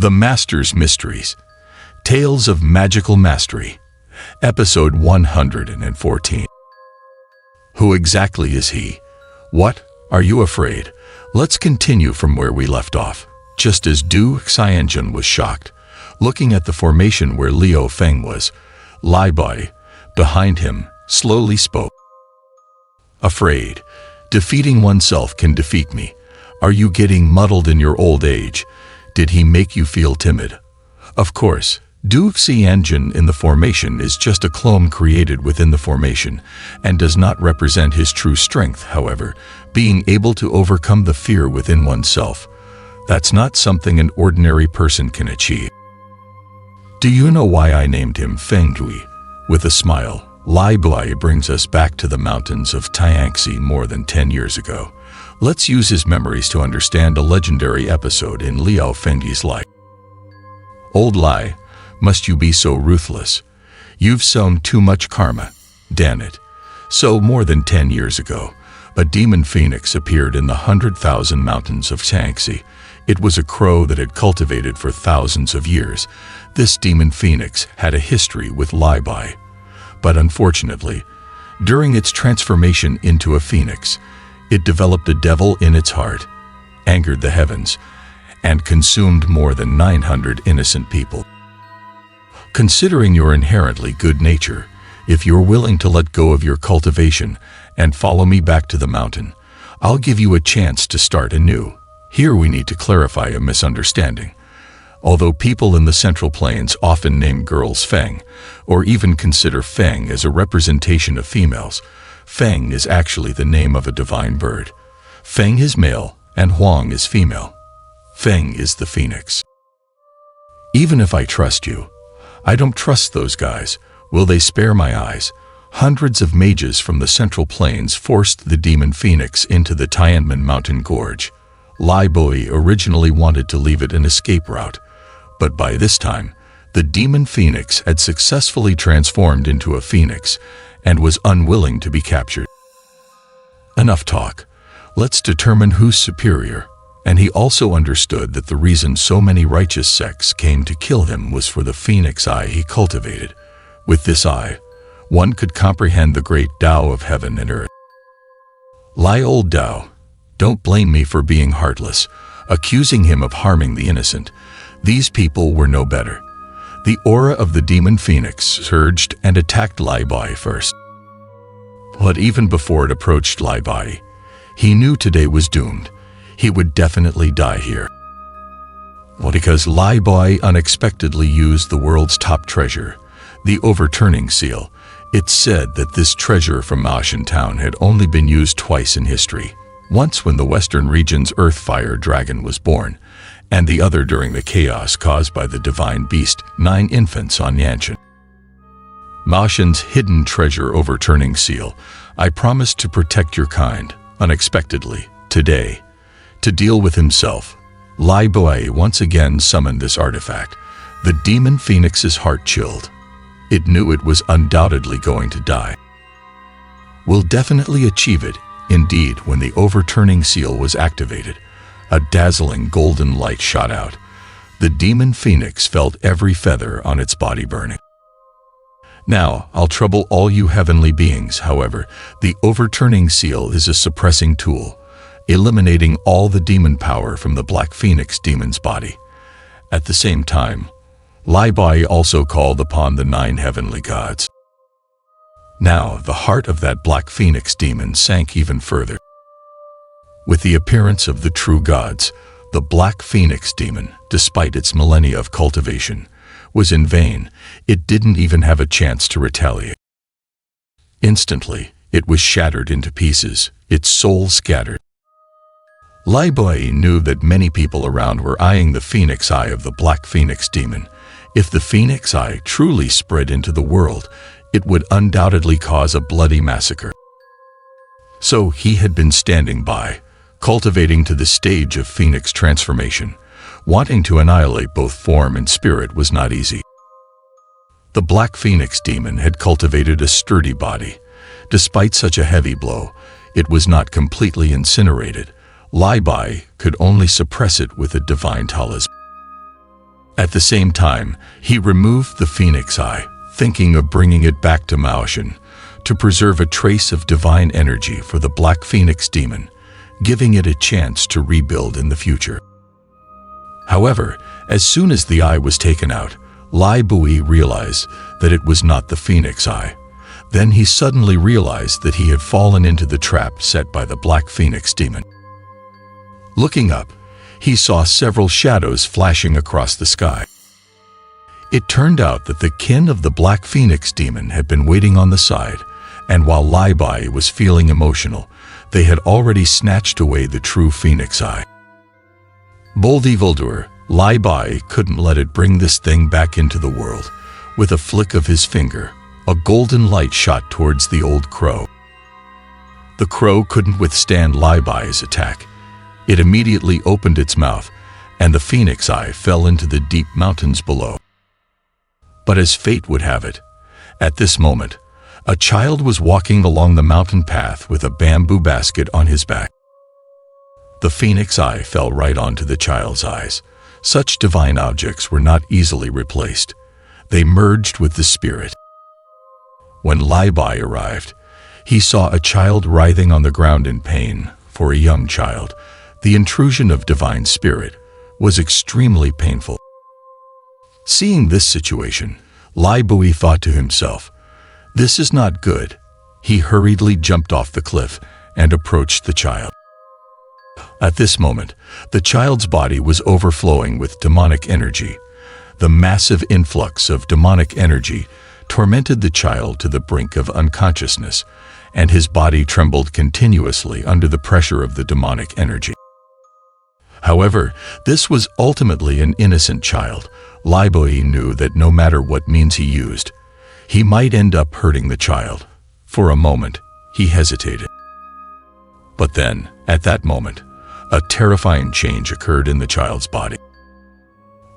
The Master's Mysteries, Tales of Magical Mastery, Episode 114. Who exactly is he? What? Are you afraid? Let's continue from where we left off. Just as Du Xianjun was shocked, looking at the formation where Liu Feng was, Lai Bai, behind him, slowly spoke. Afraid. Defeating oneself can defeat me. Are you getting muddled in your old age? Did he make you feel timid? Of course, Du Xianjun in the formation is just a clone created within the formation and does not represent his true strength, however, being able to overcome the fear within oneself. That's not something an ordinary person can achieve. Do you know why I named him Feng Dui? With a smile, Lai Bai brings us back to the mountains of Tianxi more than 10 years ago. Let's use his memories to understand a legendary episode in Liu Fengyi's life. Old Lai, must you be so ruthless? You've sown too much karma. Damn it. So more than 10 years ago, a demon phoenix appeared in the 100,000 mountains of Tianxi. It was a crow that had cultivated for thousands of years. This demon phoenix had a history with Lai Bai. But unfortunately, during its transformation into a phoenix, it developed a devil in its heart, angered the heavens, and consumed more than 900 innocent people. Considering your inherently good nature, if you're willing to let go of your cultivation and follow me back to the mountain, I'll give you a chance to start anew. Here we need to clarify a misunderstanding. Although people in the Central Plains often name girls Feng, or even consider Feng as a representation of females, Feng is actually the name of a divine bird. Feng is male and Huang is female. Feng is the phoenix. Even if I trust you, I don't trust those guys. Will they spare my eyes? Hundreds of mages from the Central Plains forced the demon phoenix into the Tianmen mountain gorge. Lai Bai originally wanted to leave it an escape route, but by this time, the demon phoenix had successfully transformed into a phoenix and was unwilling to be captured. Enough talk. Let's determine who's superior. And he also understood that the reason so many righteous sects came to kill him was for the phoenix eye he cultivated. With this eye, one could comprehend the great Tao of heaven and earth. Lie, old Tao, don't blame me for being heartless, accusing him of harming the innocent. These people were no better. The aura of the demon phoenix surged and attacked Lai Bai first. But even before it approached Lai Bai, he knew today was doomed. He would definitely die here. Well, because Lai Bai unexpectedly used the world's top treasure, the overturning seal. It's said that this treasure from Ashen Town had only been used twice in history. Once when the western region's earth fire dragon was born, and the other during the chaos caused by the divine beast, 9 infants on Yanshan. Mashan's hidden treasure overturning seal. I promised to protect your kind, unexpectedly, today. To deal with himself, Lai Bai once again summoned this artifact. The demon phoenix's heart chilled. It knew it was undoubtedly going to die. We'll definitely achieve it. Indeed, when the overturning seal was activated, a dazzling golden light shot out. The demon phoenix felt every feather on its body burning. Now, I'll trouble all you heavenly beings. However, the overturning seal is a suppressing tool, eliminating all the demon power from the Black Phoenix demon's body. At the same time, Lai Bai also called upon the 9 heavenly gods. Now, the heart of that Black Phoenix demon sank even further. With the appearance of the true gods, the Black Phoenix demon, despite its millennia of cultivation, was in vain. It didn't even have a chance to retaliate. Instantly, it was shattered into pieces, its soul scattered. Lai Bai knew that many people around were eyeing the phoenix eye of the Black Phoenix demon. If the phoenix eye truly spread into the world, it would undoubtedly cause a bloody massacre. So he had been standing by, cultivating to the stage of phoenix transformation. Wanting to annihilate both form and spirit was not easy. The Black Phoenix demon had cultivated a sturdy body. Despite such a heavy blow, it was not completely incinerated. Lai Bai could only suppress it with a divine talisman. At the same time, he removed the phoenix eye, thinking of bringing it back to Maoshan to preserve a trace of divine energy for the Black Phoenix demon, giving it a chance to rebuild in the future. However, as soon as the eye was taken out, Lai Bui realized that it was not the phoenix eye. Then he suddenly realized that he had fallen into the trap set by the Black Phoenix demon. Looking up, he saw several shadows flashing across the sky. It turned out that the kin of the Black Phoenix demon had been waiting on the side, and while Lai Bai was feeling emotional, they had already snatched away the true phoenix eye. Bold evildoer, Lai Bai couldn't let it bring this thing back into the world. With a flick of his finger, a golden light shot towards the old crow. The crow couldn't withstand Lai Bai's attack. It immediately opened its mouth, and the phoenix eye fell into the deep mountains below. But as fate would have it, at this moment, a child was walking along the mountain path with a bamboo basket on his back. The phoenix eye fell right onto the child's eyes. Such divine objects were not easily replaced. They merged with the spirit. When Lai Bai arrived, he saw a child writhing on the ground in pain. For a young child, the intrusion of divine spirit was extremely painful. Seeing this situation, Lai Bui thought to himself, "This is not good." He hurriedly jumped off the cliff and approached the child. At this moment, the child's body was overflowing with demonic energy. The massive influx of demonic energy tormented the child to the brink of unconsciousness, and his body trembled continuously under the pressure of the demonic energy. However, this was ultimately an innocent child. Lai Bui knew that no matter what means he used, he might end up hurting the child. For a moment, he hesitated. But then, at that moment, a terrifying change occurred in the child's body.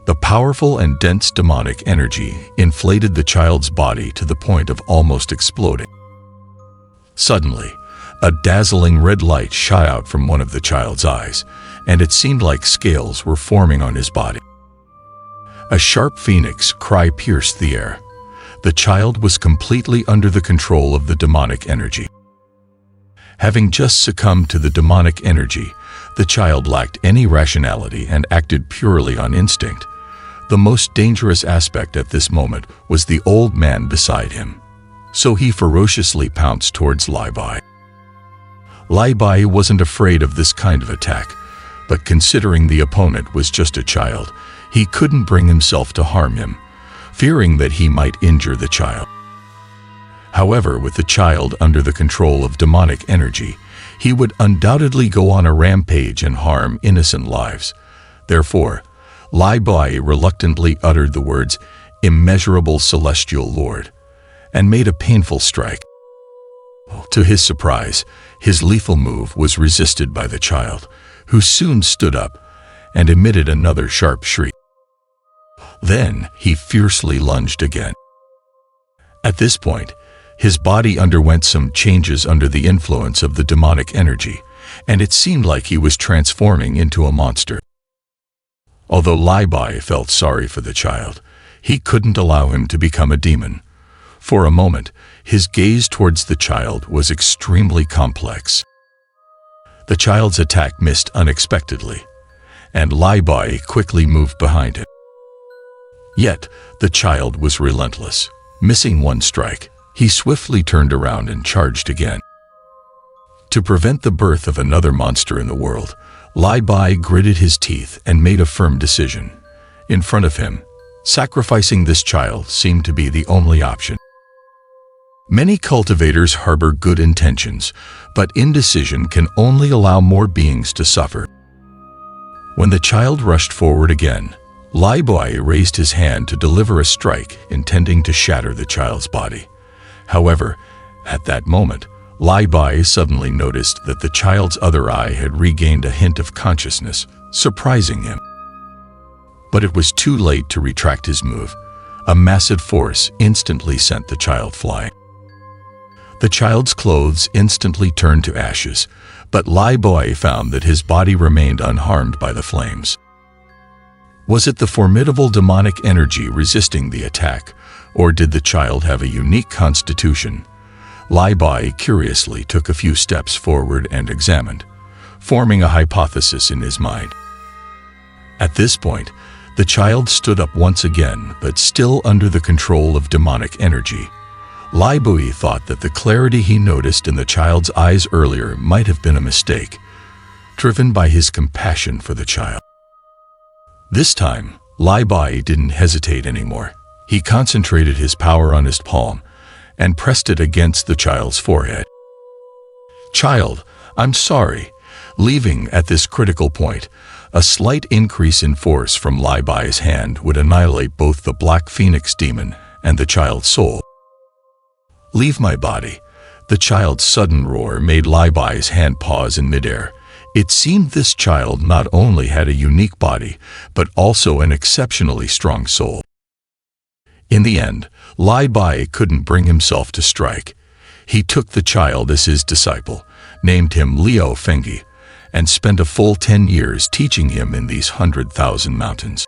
The powerful and dense demonic energy inflated the child's body to the point of almost exploding. Suddenly, a dazzling red light shot out from one of the child's eyes, and it seemed like scales were forming on his body. A sharp phoenix cry pierced the air. The child was completely under the control of the demonic energy. Having just succumbed to the demonic energy, the child lacked any rationality and acted purely on instinct. The most dangerous aspect at this moment was the old man beside him. So he ferociously pounced towards Lai Bai. Lai Bai wasn't afraid of this kind of attack, but considering the opponent was just a child, he couldn't bring himself to harm him, fearing that he might injure the child. However, with the child under the control of demonic energy, he would undoubtedly go on a rampage and harm innocent lives. Therefore, Lai Bai reluctantly uttered the words, "Immeasurable Celestial Lord," and made a painful strike. To his surprise, his lethal move was resisted by the child, who soon stood up and emitted another sharp shriek. Then he fiercely lunged again. At this point, his body underwent some changes under the influence of the demonic energy, and it seemed like he was transforming into a monster. Although Lai Bai felt sorry for the child, he couldn't allow him to become a demon. For a moment, his gaze towards the child was extremely complex. The child's attack missed unexpectedly, and Lai Bai quickly moved behind him. Yet, the child was relentless. Missing one strike, he swiftly turned around and charged again. To prevent the birth of another monster in the world, Lai Bai gritted his teeth and made a firm decision. In front of him, sacrificing this child seemed to be the only option. Many cultivators harbor good intentions, but indecision can only allow more beings to suffer. When the child rushed forward again, Lai Bai raised his hand to deliver a strike intending to shatter the child's body. However, at that moment, Lai Bai suddenly noticed that the child's other eye had regained a hint of consciousness, surprising him. But it was too late to retract his move. A massive force instantly sent the child flying. The child's clothes instantly turned to ashes, but Lai Bai found that his body remained unharmed by the flames. Was it the formidable demonic energy resisting the attack, or did the child have a unique constitution? Lai Bai curiously took a few steps forward and examined, forming a hypothesis in his mind. At this point, the child stood up once again, but still under the control of demonic energy. Lai Bai thought that the clarity he noticed in the child's eyes earlier might have been a mistake, driven by his compassion for the child. This time, Lai Bai didn't hesitate anymore. He concentrated his power on his palm and pressed it against the child's forehead. "Child, I'm sorry." Leaving at this critical point, a slight increase in force from Lai Bai's hand would annihilate both the Black Phoenix demon and the child's soul. "Leave my body." The child's sudden roar made Lai Bai's hand pause in midair. It seemed this child not only had a unique body, but also an exceptionally strong soul. In the end, Lai Bai couldn't bring himself to strike. He took the child as his disciple, named him Liu Fengyi, and spent a full 10 years teaching him in these 100,000 mountains.